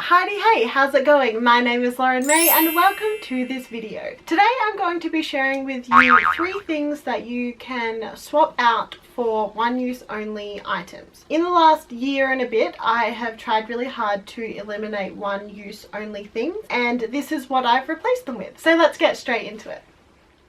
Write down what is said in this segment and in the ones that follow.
Heidi, hey, how's it going? My name is Lauren May and welcome to this video. Today I'm going to be sharing with you 3 things that you can swap out for one-use only items. In the last year and a bit, I have tried really hard to eliminate one-use only things, and this is what I've replaced them with. So let's get straight into it.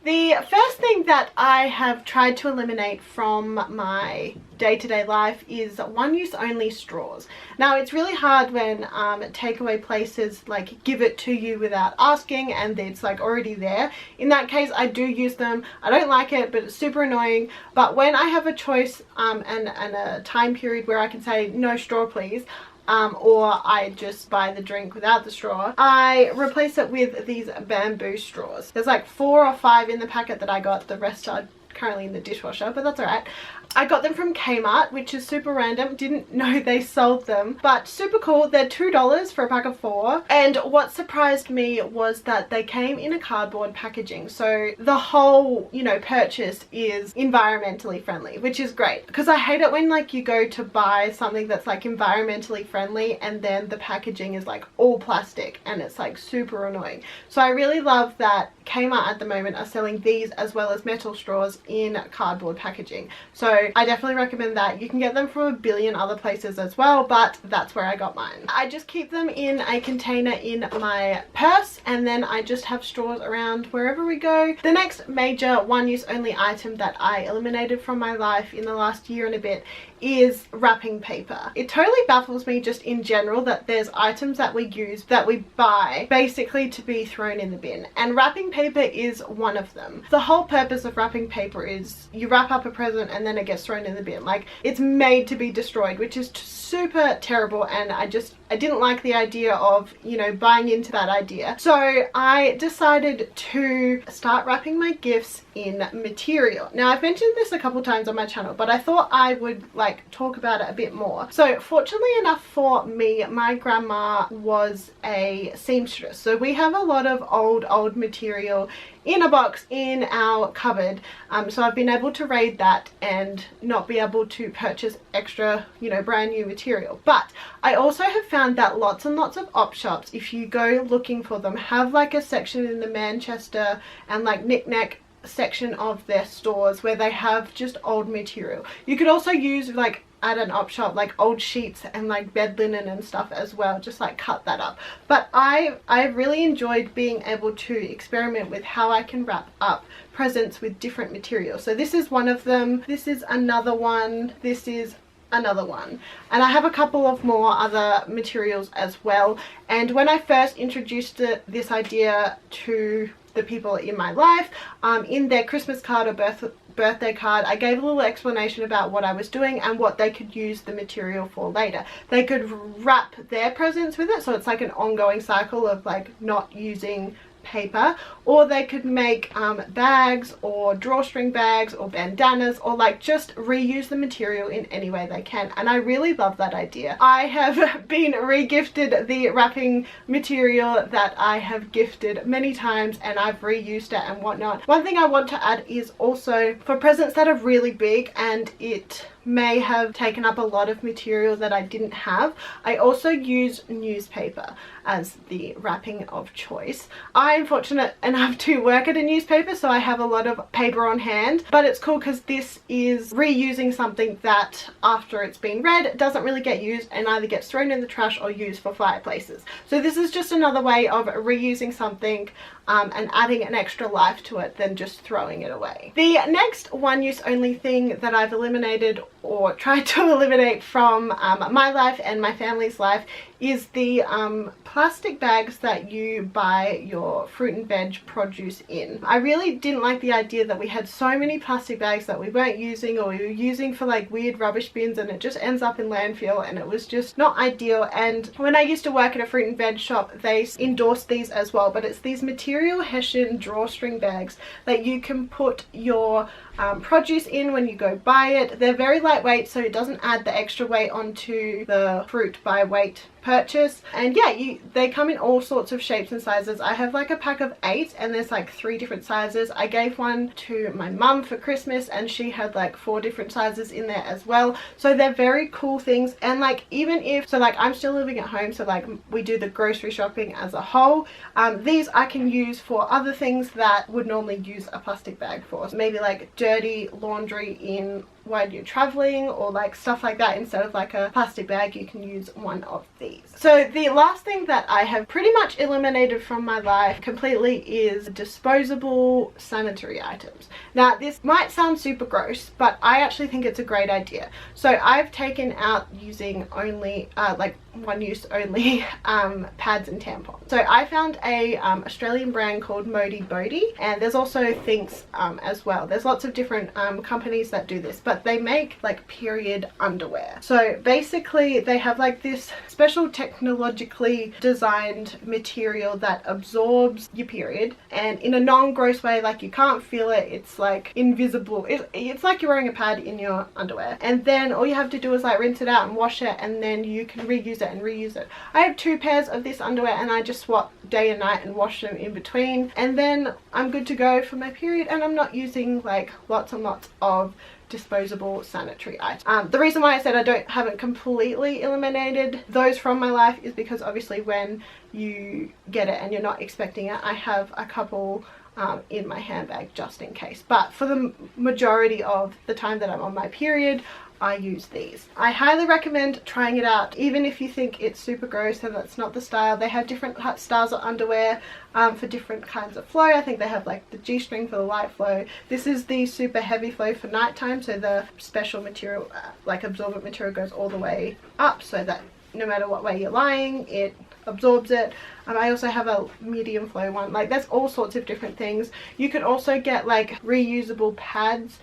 The first thing that I have tried to eliminate from my day-to-day life is one-use only straws. Now it's really hard when takeaway places like give it to you without asking and it's like already there. In that case I do use them. I don't like it, but it's super annoying. But when I have a choice and a time period where I can say no straw please, or I just buy the drink without the straw, I replace it with these bamboo straws. There's like 4 or 5 in the packet that I got. The rest are currently in the dishwasher, but that's alright. I got them from Kmart, which is super random. Didn't know they sold them, but super cool. They're $2 for a pack of 4. And what surprised me was that they came in a cardboard packaging. So the whole, purchase is environmentally friendly, which is great. Because I hate it when like you go to buy something that's like environmentally friendly and then the packaging is like all plastic and it's like super annoying. So I really love that Kmart at the moment are selling these as well as metal straws in cardboard packaging. So I definitely recommend that. You can get them from a billion other places as well, but that's where I got mine. I just keep them in a container in my purse and then I just have straws around wherever we go. The next major one-use only item that I eliminated from my life in the last year and a bit is wrapping paper. It totally baffles me just in general that there's items that we use, that we buy basically to be thrown in the bin, and wrapping paper is one of them. The whole purpose of wrapping paper is you wrap up a present and then it gets thrown in the bin. Like, it's made to be destroyed, which is super terrible, and I didn't like the idea of, buying into that idea. So I decided to start wrapping my gifts in material. Now I've mentioned this a couple times on my channel, but I thought I would talk about it a bit more. So fortunately enough for me, my grandma was a seamstress. So we have a lot of old material in a box in our cupboard. So I've been able to raid that and not be able to purchase extra, brand new material. But I also have found that lots and lots of op shops, if you go looking for them, have like a section in the Manchester and like knick-knack section of their stores where they have just old material. You could also use at an op shop like old sheets and like bed linen and stuff as well, just like cut that up. But I really enjoyed being able to experiment with how I can wrap up presents with different materials. So this is one of them, this is another one, this is another one, and I have a couple of more other materials as well. And when I first introduced this idea to the people in my life, in their Christmas card or birthday card, I gave a little explanation about what I was doing and what they could use the material for later. They could wrap their presents with it, so it's like an ongoing cycle of like not using paper, or they could make bags or drawstring bags or bandanas, or like just reuse the material in any way they can. And I really love that idea. I have been re-gifted the wrapping material that I have gifted many times, and I've reused it and whatnot. One thing I want to add is also for presents that are really big and it may have taken up a lot of material that I didn't have, I also use newspaper as the wrapping of choice. I'm fortunate enough to work at a newspaper, so I have a lot of paper on hand, but it's cool because this is reusing something that after it's been read doesn't really get used and either gets thrown in the trash or used for fireplaces. So this is just another way of reusing something and adding an extra life to it than just throwing it away. The next one-use only thing that I've eliminated or tried to eliminate from my life and my family's life is the plastic bags that you buy your fruit and veg produce in. I really didn't like the idea that we had so many plastic bags that we weren't using, or we were using for like weird rubbish bins, and it just ends up in landfill, and it was just not ideal. And when I used to work at a fruit and veg shop, they endorsed these as well, but it's these material Hessian drawstring bags that you can put your produce in when you go buy it. They're very light lightweight, so it doesn't add the extra weight onto the fruit by weight purchase. And yeah, they come in all sorts of shapes and sizes. I have like a pack of 8 and there's like 3 different sizes. I gave one to my mum for Christmas and she had like 4 different sizes in there as well. So they're very cool things. And like, even if, so like I'm still living at home, so like we do the grocery shopping as a whole, these I can use for other things that would normally use a plastic bag for. So maybe like dirty laundry in when you're traveling or like stuff like that. Instead of like a plastic bag, you can use one of these. So the last thing that I have pretty much eliminated from my life completely is disposable sanitary items. Now this might sound super gross, but I actually think it's a great idea. So I've taken out using only like one use only pads and tampons. So I found a Australian brand called Modi Bodhi, and there's also Thinks as well. There's lots of different companies that do this, but they make like period underwear. So basically they have like this special technologically designed material that absorbs your period, and in a non-gross way, like you can't feel it, it's like invisible. It's like you're wearing a pad in your underwear, and then all you have to do is like rinse it out and wash it, and then you can reuse it and reuse it. I have 2 pairs of this underwear and I just swap day and night and wash them in between, and then I'm good to go for my period, and I'm not using like lots and lots of disposable sanitary items. The reason why I said I haven't completely eliminated those from my life is because obviously when you get it and you're not expecting it, I have a couple in my handbag just in case. But for the majority of the time that I'm on my period, I use these. I highly recommend trying it out, even if you think it's super gross and that's not the style. They have different styles of underwear for different kinds of flow. I think they have like the G-string for the light flow. This is the super heavy flow for nighttime, so the special material, like absorbent material, goes all the way up so that no matter what way you're lying, it absorbs it. I also have a medium flow one. Like there's all sorts of different things. You can also get like reusable pads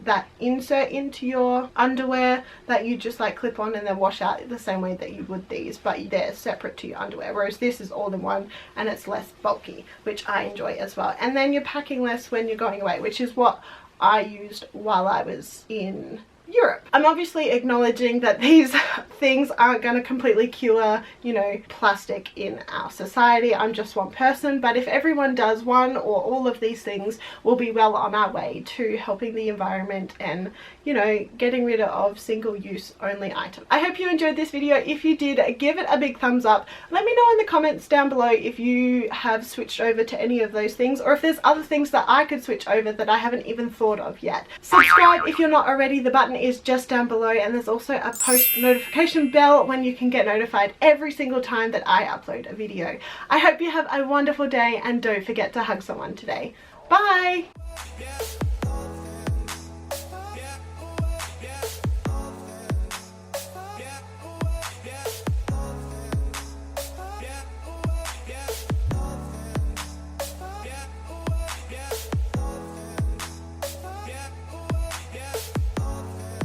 that insert into your underwear that you just like clip on and then wash out the same way that you would these, but they're separate to your underwear, whereas this is all in one and it's less bulky, which I enjoy as well. And then you're packing less when you're going away, which is what I used while I was in Europe. I'm obviously acknowledging that these things aren't going to completely cure, you know, plastic in our society. I'm just one person, but if everyone does one or all of these things, we'll be well on our way to helping the environment and, you know, getting rid of single-use only items. I hope you enjoyed this video. If you did, give it a big thumbs up. Let me know in the comments down below if you have switched over to any of those things, or if there's other things that I could switch over that I haven't even thought of yet. Subscribe if you're not already. The button is just down below, and there's also a post notification bell when you can get notified every single time that I upload a video. I hope you have a wonderful day, and don't forget to hug someone today. Bye!